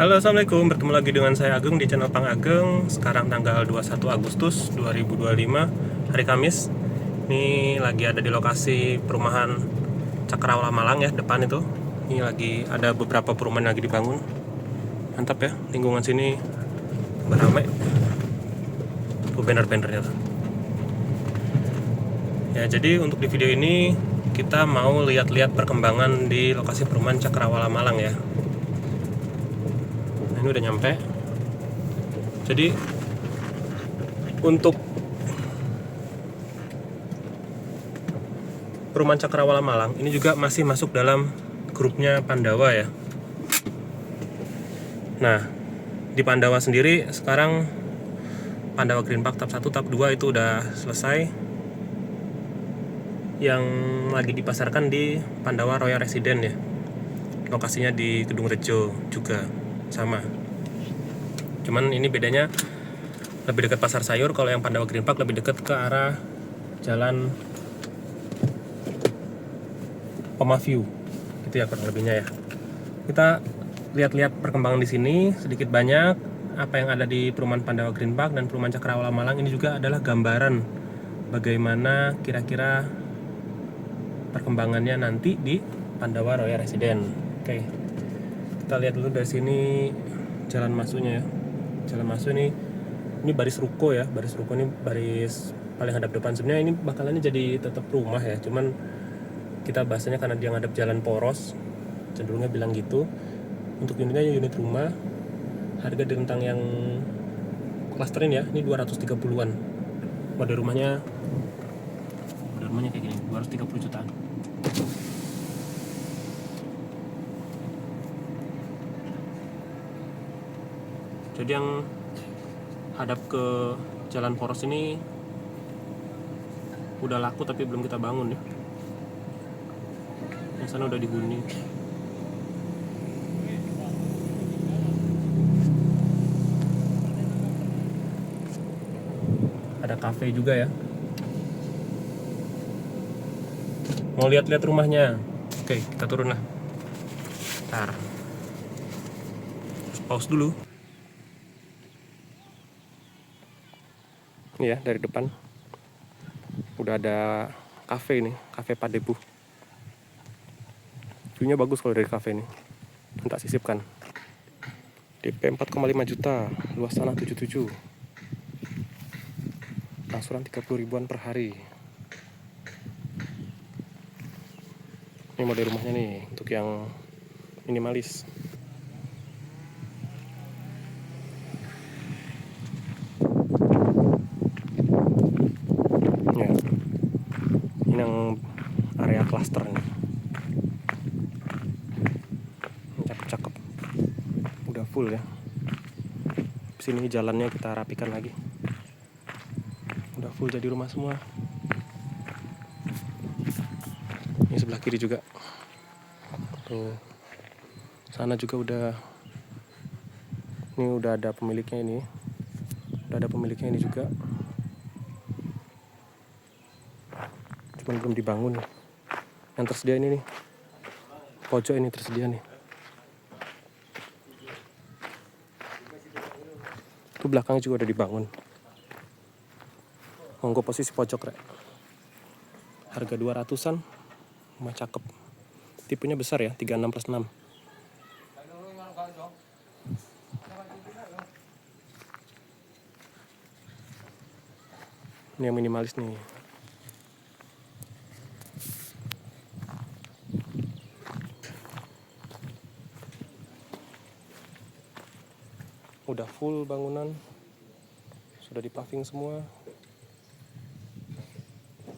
Halo, assalamualaikum. Bertemu lagi dengan saya Agung di channel Pang Ageng. Sekarang tanggal 21 Agustus 2025, hari Kamis. Ini lagi ada di lokasi perumahan Cakrawala Malang ya, depan itu. Ini lagi ada beberapa perumahan lagi dibangun. Mantap ya, lingkungan sini beramai. Tuh banner-bannernya tuh. Ya, jadi untuk di video ini kita mau lihat-lihat perkembangan di lokasi perumahan Cakrawala Malang ya. Ini udah nyampe. Jadi untuk perumahan Cakrawala Malang ini juga masih masuk dalam grupnya Pandawa ya. Nah, di Pandawa sendiri sekarang Pandawa Green Park tahap 1, tahap 2 itu udah selesai. Yang lagi dipasarkan di Pandawa Royal Residence ya. Lokasinya di Kedung Rejo juga sama. Cuman ini bedanya lebih dekat pasar sayur. Kalau yang Pandawa Green Park lebih dekat ke arah jalan Pemaview. Itu ya kurang lebihnya ya. Kita lihat-lihat perkembangan di sini sedikit banyak. Apa yang ada di perumahan Pandawa Green Park dan perumahan Cakrawala Malang ini juga adalah gambaran bagaimana kira-kira perkembangannya nanti di Pandawa Royal Residence. Oke, kita lihat dulu dari sini jalan masuknya ya. Jalan masuk ini baris ruko ya. Baris ruko ini baris paling hadap depan. Sebenarnya ini bakalannya jadi tetap rumah ya. Cuman kita bahasanya karena dia ngadep jalan poros, cenderungnya bilang gitu. Untuk unitnya unit rumah, harga di rentang yang klasterin ya, ini 230-an. Model rumahnya kayak gini, 230 jutaan. Jadi yang hadap ke jalan poros ini udah laku tapi belum kita bangun ya. Yang sana udah dihuni. Ada kafe juga ya. Mau lihat-lihat rumahnya. Oke, kita turun lah. Ntar pause dulu. Ini ya dari depan udah ada kafe ini, kafe Padebu. View-nya bagus kalau dari kafe ini. Tak sisipkan. DP 4,5 juta, luas tanah 77. Angsuran 30 ribuan per hari. Ini model rumahnya nih untuk yang minimalis. Ya. Ini yang area klaster nih. Cakep-cakep. Udah full ya. Sini jalannya kita rapikan lagi. Udah full jadi rumah semua. Ini sebelah kiri juga. Tuh. Sana juga udah. Ini udah ada pemiliknya ini. Udah ada pemiliknya ini juga. Cuman belum dibangun. Yang tersedia ini nih. Pojok ini tersedia nih. Itu belakangnya juga udah dibangun. Monggo posisi pojok rek. Harga 200-an. Rumah cakep. Tipenya besar ya, 36+6. Ini yang minimalis nih. Udah full bangunan. Sudah dipaving semua.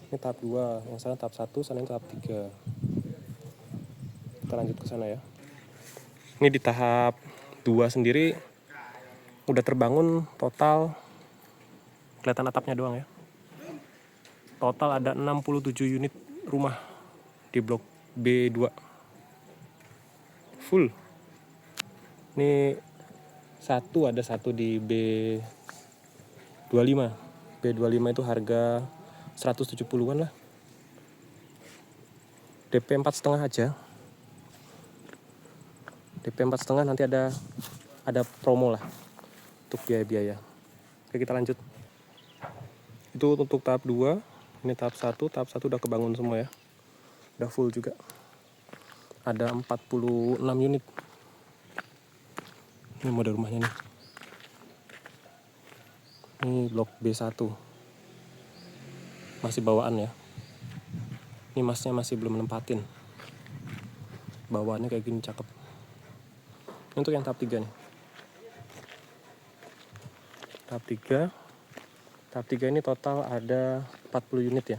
Ini tahap 2, yang sana tahap 1, sana tahap 3. Kita lanjut ke sana ya. Ini di tahap 2 sendiri udah terbangun total, kelihatan atapnya doang ya. Total ada 67 unit rumah di blok B2. Full. Ini ada satu di B25. B25 itu harga 170-an lah. DP 4,5 aja. DP 4,5, nanti ada ada promo lah untuk biaya-biaya. Oke, kita lanjut. Itu untuk tahap 2. Ini tahap 1. Tahap 1 udah kebangun semua ya, udah full juga. Ada 46 unit. Ini mode rumahnya nih. Ini blok B1, masih bawaan ya. Ini masnya masih belum nempatin. Bawaannya kayak gini, cakep. Ini untuk yang tahap 3 nih. Tahap 3 ini total ada 40 unit ya.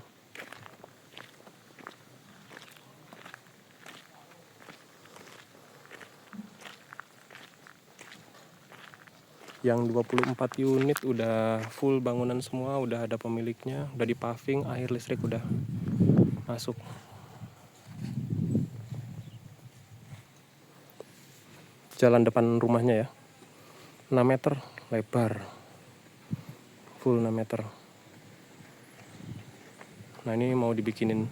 Yang 24 unit udah full bangunan semua, udah ada pemiliknya, udah dipaving, air listrik udah masuk. Jalan depan rumahnya ya, 6 meter lebar, full 6 meter. Nah, ini mau dibikinin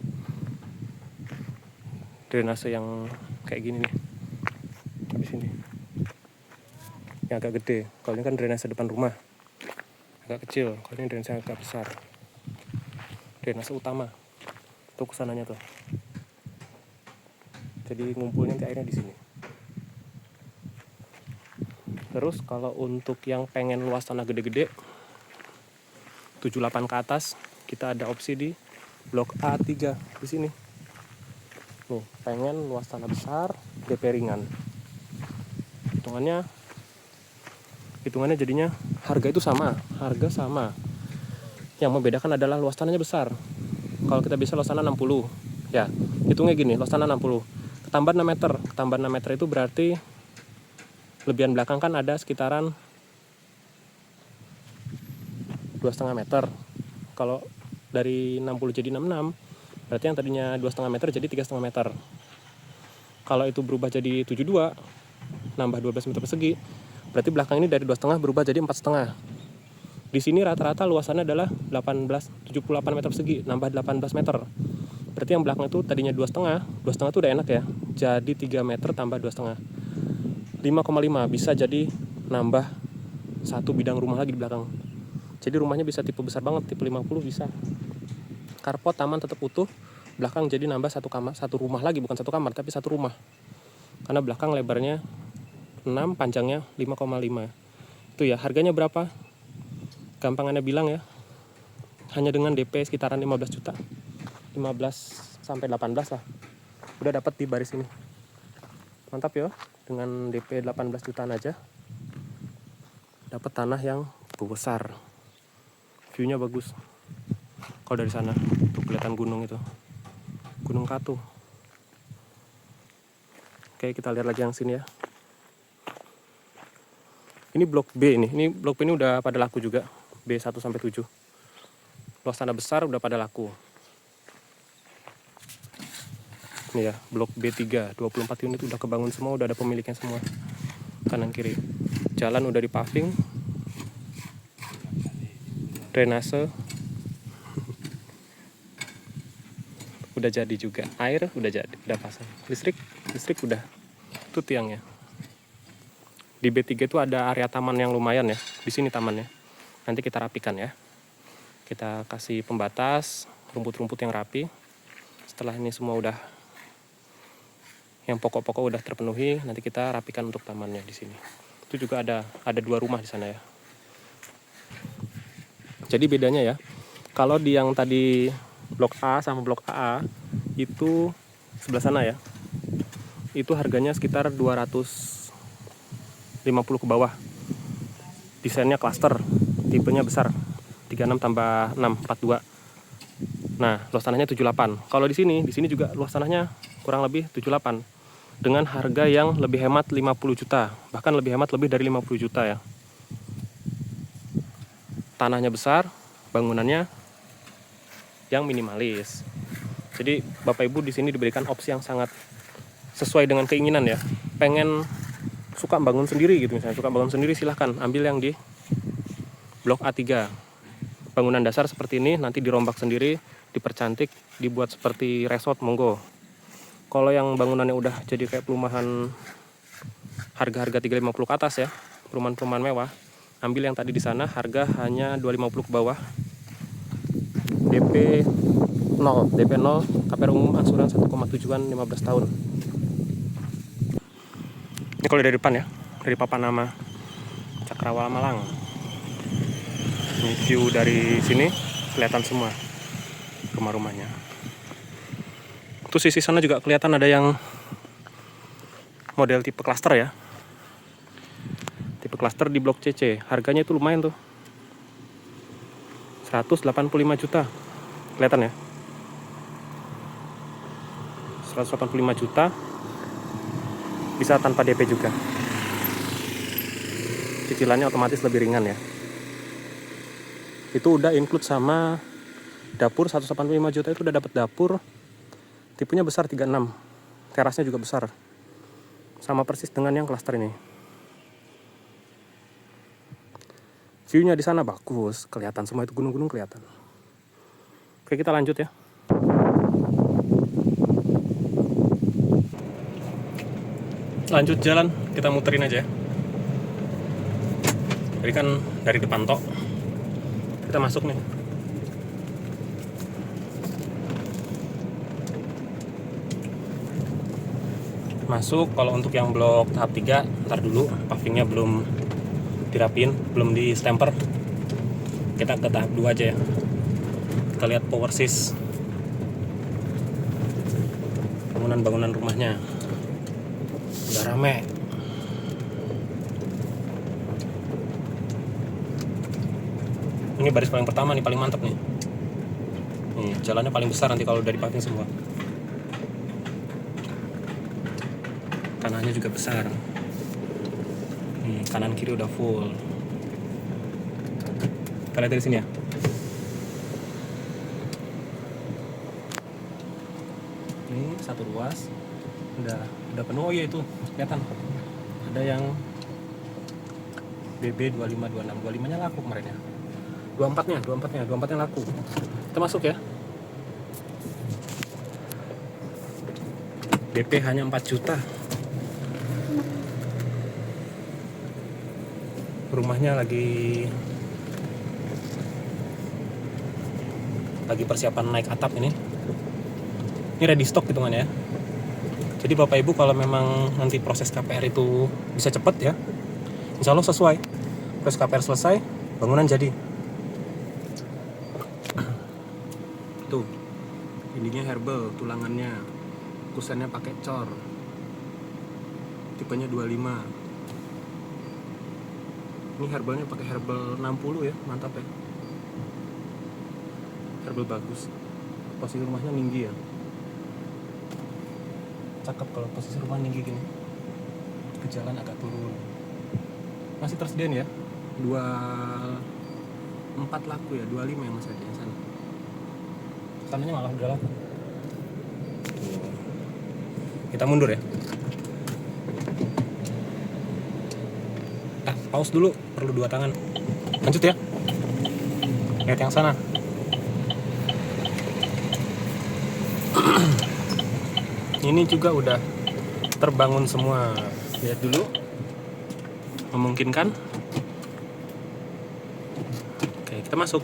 drainase yang kayak gini nih, habis ini yang agak gede. Kalau ini kan drainase depan rumah agak kecil, kalau ini drainase agak besar. Drainase utama tuh kesananya tuh, jadi ngumpulnya nanti airnya di sini. Terus kalau untuk yang pengen luas tanah gede-gede 78 ke atas, kita ada opsi di blok A3 di sini. Nih, pengen luas tanah besar, DP ringan. Hitungannya jadinya harga itu sama, harga sama. Yang membedakan adalah luas tanahnya besar. Kalau kita bisa luas tanah 60, ya hitungnya gini, luas tanah 60, ketambah 6 meter. Ketambah 6 meter itu berarti lebihan belakang kan ada sekitaran 2,5 meter. Kalau dari 60 jadi 66, berarti yang tadinya 2,5 meter jadi 3,5 meter. Kalau itu berubah jadi 72, nambah 12 meter persegi, berarti belakang ini dari 2,5 berubah jadi 4,5. Di sini rata-rata luasannya adalah 78 meter persegi, nambah 18 meter. Berarti yang belakang itu tadinya 2,5 itu udah enak ya. Jadi 3 meter tambah 2,5. 5,5 bisa jadi nambah 1 bidang rumah lagi di belakang. Jadi rumahnya bisa tipe besar banget, tipe 50 bisa. Carport, taman tetap utuh. Belakang jadi nambah satu rumah lagi, bukan satu kamar tapi satu rumah. Karena belakang lebarnya 6, panjangnya 5,5. Itu ya, harganya berapa? Gampangannya bilang ya, hanya dengan DP sekitaran 15 juta. 15 sampai 18 lah. Udah dapat di baris ini. Mantap ya, dengan DP 18 jutaan aja dapat tanah yang besar. View-nya bagus. Kalau dari sana tuh kelihatan gunung itu, Gunung Katu. Oke, kita lihat lagi yang sini ya. Ini blok B ini. Ini blok B ini udah pada laku juga. B1 sampai 7. Luas tanah besar udah pada laku. Ini ya, blok B3, 24 unit udah kebangun semua, udah ada pemiliknya semua. Kanan kiri. Jalan udah dipaving. Drainase udah jadi juga. Air udah jadi, udah pasang. Listrik udah. Itu tiangnya. Di B3 itu ada area taman yang lumayan ya. Di sini tamannya. Nanti kita rapikan ya. Kita kasih pembatas, rumput-rumput yang rapi. Setelah ini semua udah, yang pokok-pokok udah terpenuhi, nanti kita rapikan untuk tamannya di sini. Itu juga ada 2 rumah di sana ya. Jadi bedanya ya, kalau di yang tadi blok A sama blok AA itu sebelah sana ya, itu harganya sekitar 250 ke bawah. Desainnya cluster, tipenya besar, 36 tambah 6, 42. Nah, luas tanahnya 78. Kalau di sini juga luas tanahnya kurang lebih 78. Dengan harga yang lebih hemat 50 juta. Bahkan lebih hemat lebih dari 50 juta ya. Tanahnya besar, bangunannya yang minimalis. Jadi Bapak Ibu di sini diberikan opsi yang sangat sesuai dengan keinginan ya. Pengen suka bangun sendiri gitu misalnya, suka bangun sendiri silahkan ambil yang di blok A3. Bangunan dasar seperti ini, nanti dirombak sendiri, dipercantik, dibuat seperti resort, monggo. Kalau yang bangunannya udah jadi kayak perumahan harga-harga 350 ke atas ya, perumahan-perumahan mewah. Ambil yang tadi di sana, harga hanya 250 ke bawah. DP 0, KPR umum angsuran 1,7an 15 tahun. Ini kalau dari depan ya, dari papan nama Cakrawala Malang. Ini view dari sini kelihatan semua rumah-rumahnya. Tuh sisi sana juga kelihatan ada yang model tipe klaster ya. Tipe klaster di blok CC. Harganya itu lumayan tuh. 185 juta. Kelihatan ya? 185 juta. Bisa tanpa DP juga. Cicilannya otomatis lebih ringan ya. Itu udah include sama dapur. 185 juta itu udah dapat dapur. Tipenya besar 36. Terasnya juga besar. Sama persis dengan yang klaster ini. View-nya di sana bagus, kelihatan semua itu gunung-gunung kelihatan. Oke, kita lanjut ya. Lanjut jalan, kita muterin aja ya. Jadi kan dari depan tok. Kita masuk nih. Masuk, kalau untuk yang blok tahap 3 ntar dulu, pavingnya belum dirapin, belum di stamper. Kita ke tahap 2 aja ya. Kita lihat powersis bangunan-bangunan rumahnya. Udah rame. Ini baris paling pertama nih, paling mantap nih. Nih, jalannya paling besar nanti kalau udah dipaving semua. Kanannya juga besar. Nih, kanan kiri udah full. Kita lihat dari sini ya. Ini satu ruas. Udah penuh. Oh iya, itu kelihatan. Ada yang BB 2526. 25-nya laku kemarin ya. 24-nya laku. Kita masuk ya. DP hanya 4 juta. Rumahnya lagi persiapan naik atap ini. Ini ready stock hitungannya ya. Jadi Bapak Ibu kalau memang nanti proses KPR itu bisa cepet ya, insya Allah sesuai. Proses KPR selesai, bangunan jadi. Tuh, ininya herbal, tulangannya, kusennya pakai cor. Tipenya 25. Ini herbalnya pakai herbal 60 ya, mantap ya. Herbal bagus. Posisi rumahnya tinggi ya. Cakep kalau posisi rumah tinggi gini. Ke jalan agak turun. Masih tersedia nih ya. 24 laku ya, 25 yang masih ada di sana. Sananya malah udah laku. Kita mundur ya. Pause dulu, perlu 2 tangan. Lanjut ya. Lihat yang sana. Ini juga udah terbangun semua. Lihat dulu. Memungkinkan. Oke, kita masuk.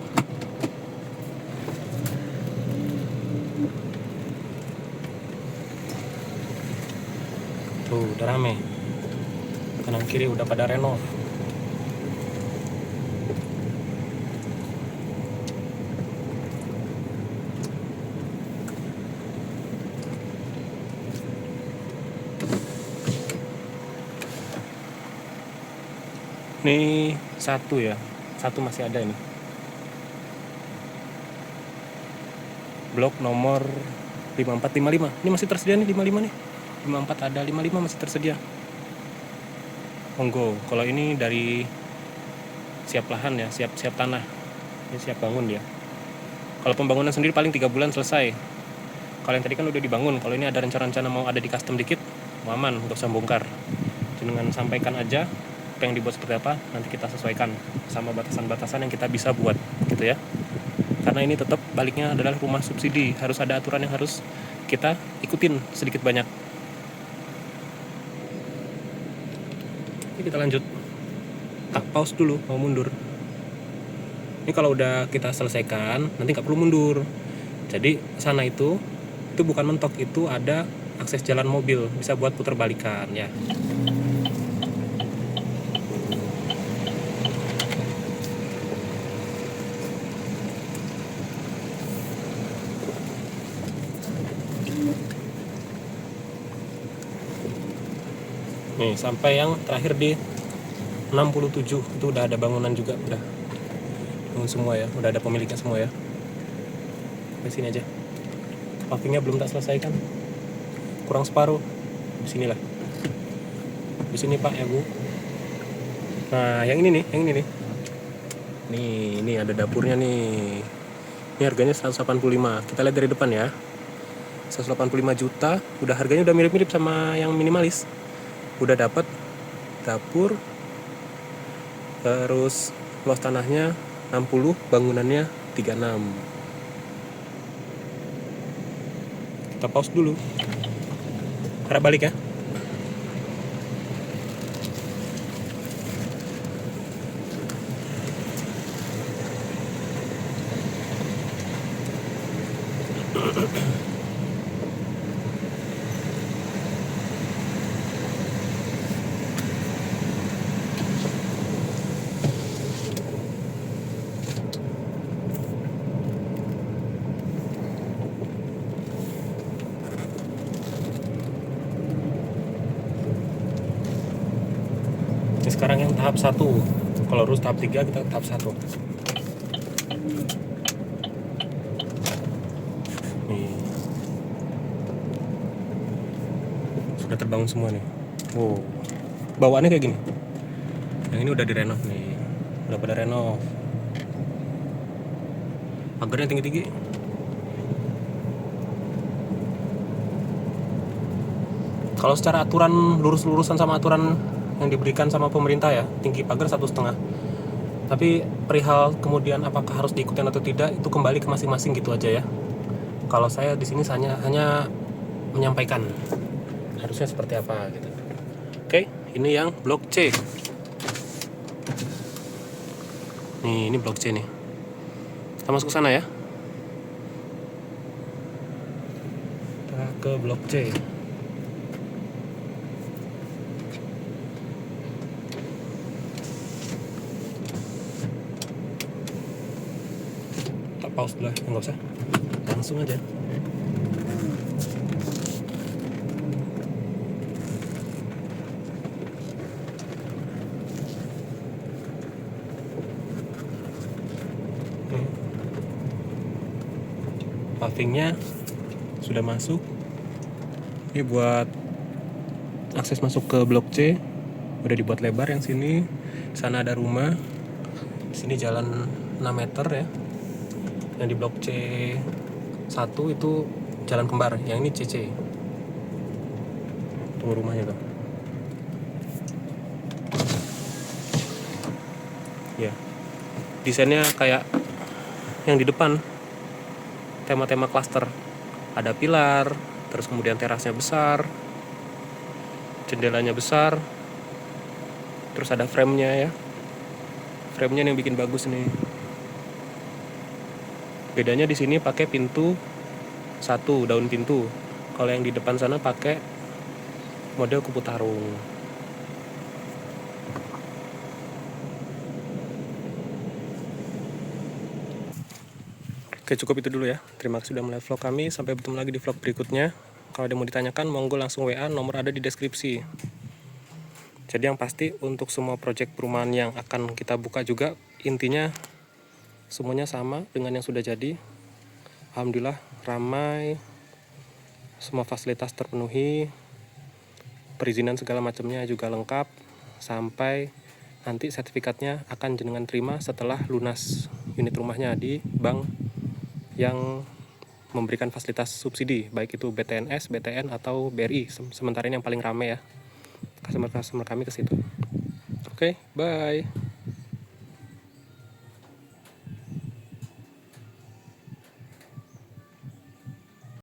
Tuh, udah rame. Kanan kiri udah pada renov. Ini satu ya, satu masih ada ini. Blok nomor 5455. Ini masih tersedia nih 55 nih. 54 ada, 55 masih tersedia. Monggo. Kalau ini dari siap lahan ya, siap tanah. Ini siap bangun dia. Kalau pembangunan sendiri paling 3 bulan selesai. Kalau yang tadi kan udah dibangun. Kalau ini ada rencana-rencana mau ada di custom dikit, mau aman, nggak usah bongkar. Dengan sampaikan aja apa yang dibuat seperti apa, nanti kita sesuaikan sama batasan-batasan yang kita bisa buat gitu ya. Karena ini tetap baliknya adalah rumah subsidi, harus ada aturan yang harus kita ikutin sedikit banyak. Ini kita lanjut. Tak pause dulu, mau mundur. Ini kalau udah kita selesaikan, nanti nggak perlu mundur. Jadi sana itu bukan mentok, itu ada akses jalan mobil, bisa buat putar balikan ya. Nih sampai yang terakhir di 67 itu udah ada bangunan juga, udah semua ya, udah ada pemiliknya semua ya. Di sini aja. Pavingnya belum tak selesaikan, kurang separuh. Di sinilah. Di sini Pak ya Bu. Nah yang ini nih. Ini ada dapurnya nih. Ini harganya 185. Kita lihat dari depan ya. 185 juta. Udah harganya udah mirip-mirip sama yang minimalis. Udah dapat dapur. Terus luas tanahnya 60, bangunannya 36. Kita pause dulu. Harap balik ya. Ini sekarang yang tahap 1. Kalau harus tahap 3, kita tahap 1. Nih. Sudah terbangun semua nih. Wow. Bawaannya kayak gini. Yang ini udah direnov nih. Udah pada renov. Pagarnya tinggi-tinggi. Kalau secara aturan lurus-lurusan sama aturan yang diberikan sama pemerintah ya, tinggi pagar 1,5. Tapi perihal kemudian apakah harus diikutin atau tidak, itu kembali ke masing-masing gitu aja ya. Kalau saya di sini hanya menyampaikan harusnya seperti apa gitu. Oke, ini yang blok C. Nih, ini blok C nih. Kita masuk ke sana ya. Kita ke blok C. Tak pause dulu, nggak usah. Langsung aja. Pavingnya sudah masuk. Ini buat akses masuk ke blok C. Udah dibuat lebar yang sini. Sana ada rumah. Di sini jalan 6 meter ya. Yang di blok C1 itu jalan kembar. Yang ini CC. Tuh rumahnya tuh. Ya. Desainnya kayak yang di depan. Tema-tema klaster, ada pilar, terus kemudian terasnya besar, jendelanya besar, terus ada frame-nya ya, frame-nya yang bikin bagus nih. Bedanya di sini pakai pintu 1, daun pintu. Kalau yang di depan sana pakai model kupu tarung. Oke, cukup itu dulu ya. Terima kasih sudah melihat vlog kami. Sampai bertemu lagi di vlog berikutnya. Kalau ada yang mau ditanyakan, monggo langsung WA, nomor ada di deskripsi. Jadi yang pasti untuk semua proyek perumahan yang akan kita buka juga, intinya semuanya sama dengan yang sudah jadi. Alhamdulillah ramai, semua fasilitas terpenuhi, perizinan segala macamnya juga lengkap, sampai nanti sertifikatnya akan jenengan terima setelah lunas unit rumahnya di bank yang memberikan fasilitas subsidi, baik itu BTNS, BTN atau BRI. Sementara ini yang paling ramai ya, customer kami ke situ. Oke, bye.